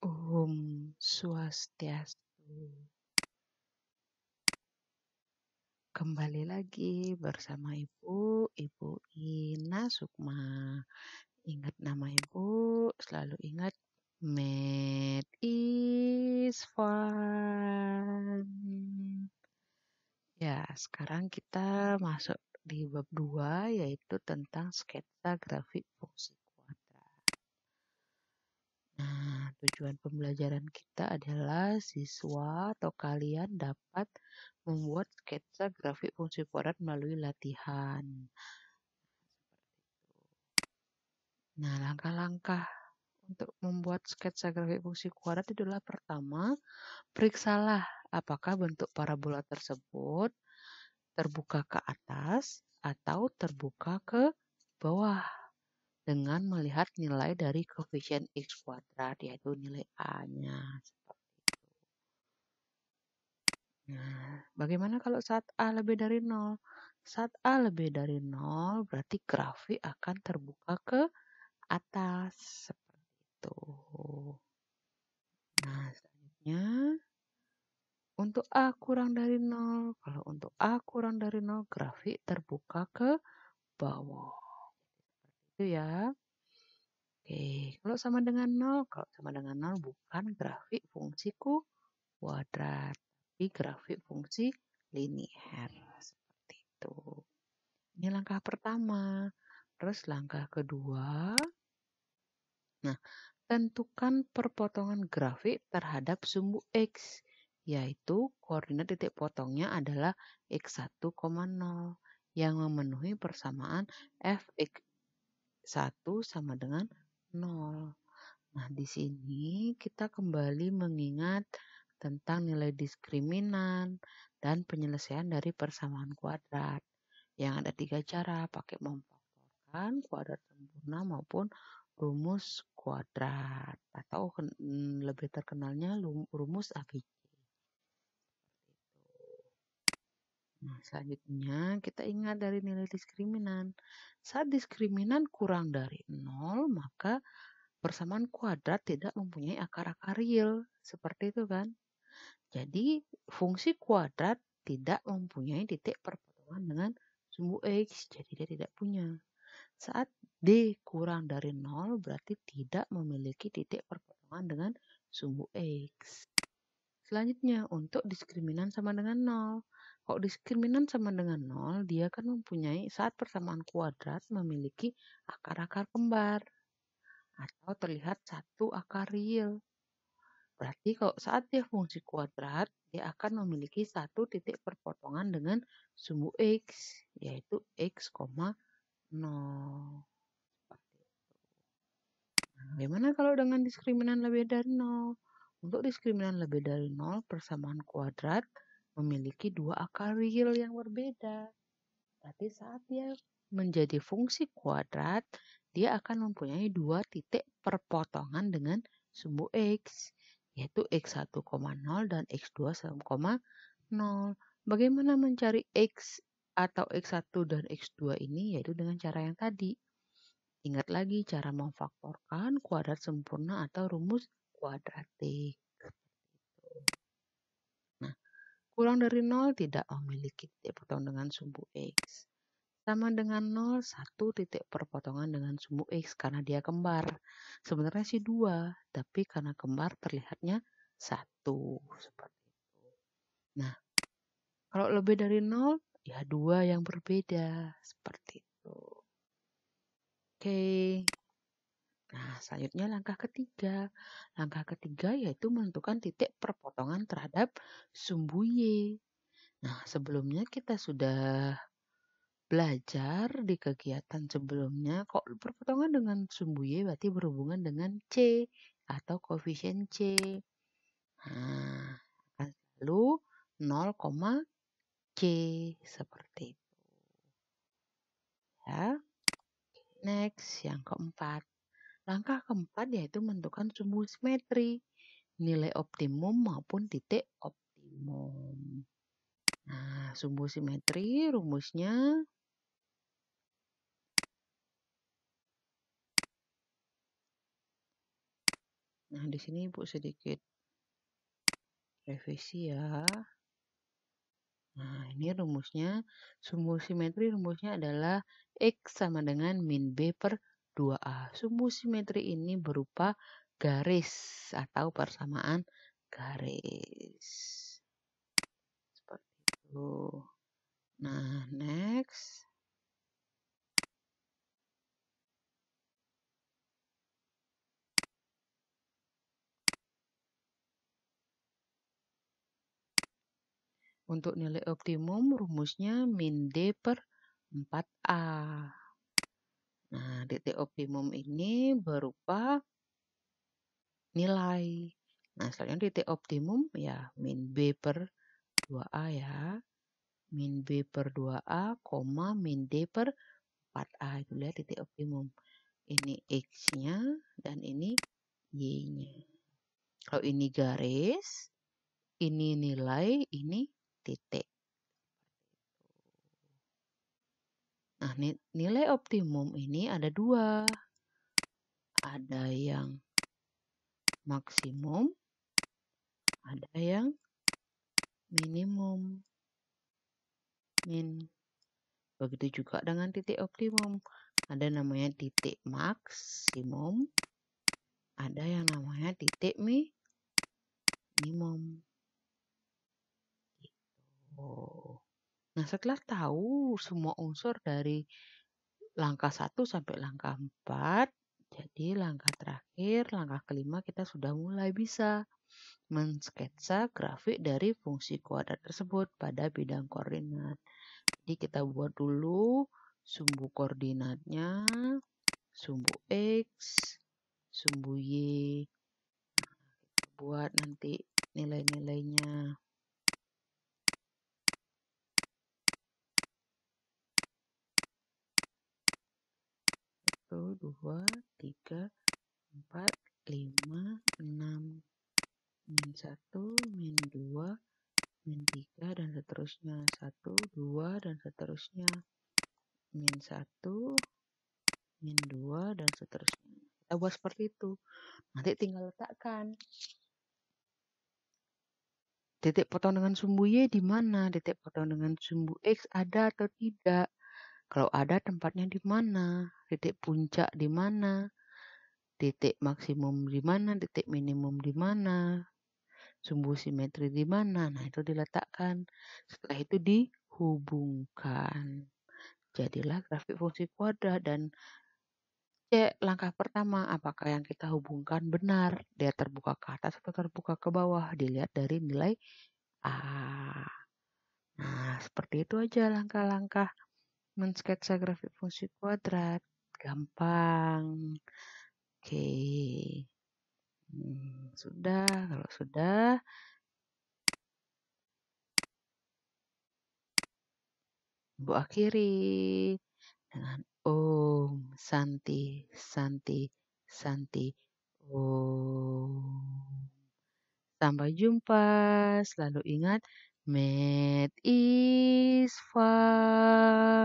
Om Swastiastu. Kembali lagi bersama Ibu Ina Sukma. Ingat nama Ibu, selalu ingat Math is fun. Ya, sekarang kita masuk di bab 2, yaitu tentang sketsa grafik fungsi kuadrat. Nah, tujuan pembelajaran kita adalah siswa atau kalian dapat membuat sketsa grafik fungsi kuadrat melalui latihan. Nah, langkah-langkah untuk membuat sketsa grafik fungsi kuadrat adalah pertama, periksalah apakah bentuk parabola tersebut terbuka ke atas atau terbuka ke bawah dengan melihat nilai dari koefisien X kuadrat, yaitu nilai A-nya. Nah, bagaimana kalau saat A lebih dari 0? Saat A lebih dari 0 berarti grafik akan terbuka ke atas. Seperti itu. Nah, selanjutnya untuk A kurang dari 0. Kalau untuk A kurang dari 0, grafik terbuka ke bawah. Itu ya. Oke, kalau sama dengan 0, bukan grafik fungsi kuadrat, tapi grafik fungsi linier. Seperti itu. Ini langkah pertama. Terus langkah kedua. Nah, tentukan perpotongan grafik terhadap sumbu X, yaitu koordinat titik potongnya adalah X1, 0 yang memenuhi persamaan Fx1 sama dengan 0. Nah, di sini kita kembali mengingat tentang nilai diskriminan dan penyelesaian dari persamaan kuadrat. Yang ada 3 cara, pakai memfaktorkan, kuadrat sempurna, maupun rumus kuadrat. Atau lebih terkenalnya rumus ABC. Nah, selanjutnya kita ingat dari nilai diskriminan. Saat diskriminan kurang dari 0, maka persamaan kuadrat tidak mempunyai akar-akar real. Seperti itu kan. Jadi fungsi kuadrat tidak mempunyai titik perpotongan dengan sumbu X. Jadi dia tidak punya. Saat D kurang dari 0 berarti tidak memiliki titik perpotongan dengan sumbu X. Selanjutnya untuk diskriminan sama dengan 0. Kalau diskriminan sama dengan 0, dia kan mempunyai saat persamaan kuadrat memiliki akar-akar kembar. Atau terlihat satu akar real. Berarti kalau saat dia fungsi kuadrat, dia akan memiliki satu titik perpotongan dengan sumbu X, yaitu X, 0. Nah, bagaimana kalau dengan diskriminan lebih dari 0? Untuk diskriminan lebih dari 0, persamaan kuadrat memiliki dua akar real yang berbeda. Berarti saat dia menjadi fungsi kuadrat, dia akan mempunyai dua titik perpotongan dengan sumbu X, yaitu X1, 0 dan X2, 0. Bagaimana mencari X atau X1 dan X2 ini? Yaitu dengan cara yang tadi. Ingat lagi cara memfaktorkan, kuadrat sempurna atau rumus kuadratik. Nah, kurang dari 0 tidak memiliki titik perpotongan dengan sumbu X. Sama dengan 0, 1 titik perpotongan dengan sumbu X karena dia kembar. Sebenarnya sih 2, tapi karena kembar terlihatnya 1. Seperti itu. Nah, kalau lebih dari 0, ya 2 yang berbeda. Seperti itu. Oke. Nah, selanjutnya langkah ketiga. Langkah ketiga yaitu menentukan titik perpotongan terhadap sumbu Y. Nah, sebelumnya kita sudah belajar di kegiatan sebelumnya, kok perpotongan dengan sumbu Y berarti berhubungan dengan C atau koefisien C. Nah, akan selalu 0, C seperti itu. Ya. Next, yang keempat. Langkah keempat yaitu menentukan sumbu simetri, nilai optimum maupun titik optimum. Nah, sumbu simetri rumusnya Nah, di sini Ibu sedikit revisi ya. Nah, ini rumusnya, sumbu simetri rumusnya adalah X sama dengan min B per 2A. Sumbu simetri ini berupa garis atau persamaan garis. Seperti itu. Nah, next. Untuk nilai optimum rumusnya min D per 4A. Nah, titik optimum ini berupa nilai. Nah, selanjutnya titik optimum ya min B per 2A ya. Min B per 2A, min D per 4A. Itu lihat titik optimum. Ini X-nya dan ini Y-nya. Kalau ini garis, ini nilai, ini titik. Nah, nilai optimum ini ada dua. Ada yang maksimum, ada yang minimum. Min. Begitu juga dengan titik optimum. Ada namanya titik maksimum, ada yang namanya titik minimum. Oh. Nah, setelah tahu semua unsur dari langkah 1 sampai langkah 4, jadi langkah terakhir, langkah kelima kita sudah mulai bisa mensketsa grafik dari fungsi kuadrat tersebut pada bidang koordinat. Jadi kita buat dulu sumbu koordinatnya, sumbu X, sumbu Y. Nah, kita buat nanti nilai-nilainya. 1, 2, 3, 4, 5, 6. Min 1, min 2, min 3, dan seterusnya. 1, 2, dan seterusnya. Min 1, min 2, dan seterusnya. Kita buat seperti itu. Nanti tinggal letakkan. Titik potong dengan sumbu Y di mana? Titik potong dengan sumbu X ada atau tidak? Kalau ada, tempatnya di mana? Titik puncak di mana? Titik maksimum di mana? Titik minimum di mana? Sumbu simetri di mana? Nah, itu diletakkan. Setelah itu dihubungkan. Jadilah grafik fungsi kuadrat dan cek langkah pertama, apakah yang kita hubungkan benar? Dia terbuka ke atas atau terbuka ke bawah? Dilihat dari nilai A. Nah, seperti itu aja langkah-langkah mensketsa grafik fungsi kuadrat. Gampang. Oke. Sudah, kalau sudah, Ibu akhiri dengan Om Santi Santi Santi Om. Sampai jumpa. Selalu ingat, math is fun.